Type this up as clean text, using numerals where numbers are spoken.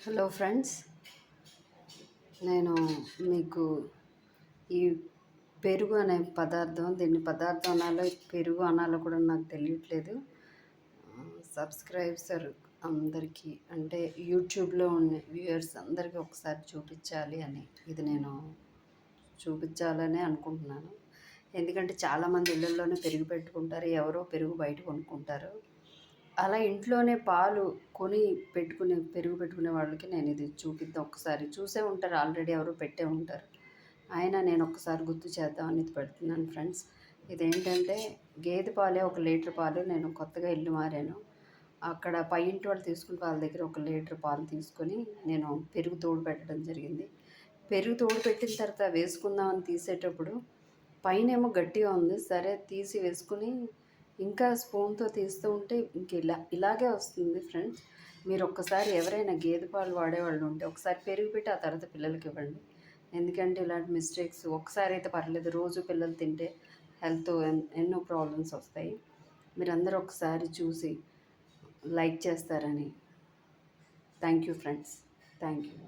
Hello friends, నేను మీకు ఈ పెరుగు అనే పదార్థం, దీన్ని పదార్థం అనాలో పెరుగు అనాలో కూడా నాకు తెలియట్లేదు. సబ్స్క్రైబర్స్ అందరికీ, అంటే యూట్యూబ్లో ఉన్న వ్యూయర్స్ అందరికీ ఒకసారి చూపించాలి అని ఇది నేను చూపించాలని అనుకుంటున్నాను. ఎందుకంటే చాలామంది ఇళ్ళల్లోనే పెరుగు పెట్టుకుంటారు, ఎవరో పెరుగు బయట కొనుక్కుంటారు. అలా ఇంట్లోనే పాలు కొని పెరుగు పెట్టుకునే వాళ్ళకి నేను ఇది చూపిద్దాం. ఒకసారి చూసే ఉంటారు, ఆల్రెడీ ఎవరో పెట్టే ఉంటారు. అయినా నేను ఒక్కసారి గుర్తు చేద్దామని ఇది పెడుతున్నాను ఫ్రెండ్స్. ఇదేంటంటే గేదె పాలే, 1 లీటర్ పాలు. నేను కొత్తగా ఇల్లు మారాను. అక్కడ పై ఇంటి వాళ్ళు తీసుకుని వాళ్ళ దగ్గర 1 లీటర్ పాలు తీసుకొని నేను పెరుగు తోడు పెట్టడం జరిగింది. పెరుగు తోడు పెట్టిన తర్వాత వేసుకుందామని తీసేటప్పుడు పైనేమో గట్టిగా ఉంది. సరే తీసి వేసుకుని ఇంకా స్పూన్తో తీస్తూ ఉంటే ఇలాగే వస్తుంది ఫ్రెండ్స్. మీరు ఒక్కసారి ఎవరైనా గేదె పాలు వాడేవాళ్ళు ఉంటే ఒకసారి పెరుగు పెట్టి ఆ తర్వాత పిల్లలకి ఇవ్వండి. ఎందుకంటే ఇలాంటి మిస్టేక్స్ ఒకసారి అయితే పర్లేదు, రోజు పిల్లలు తింటే హెల్త్ ఎన్నో ప్రాబ్లమ్స్ వస్తాయి. మీరందరూ ఒకసారి చూసి లైక్ చేస్తారని. Thank you friends, thank you.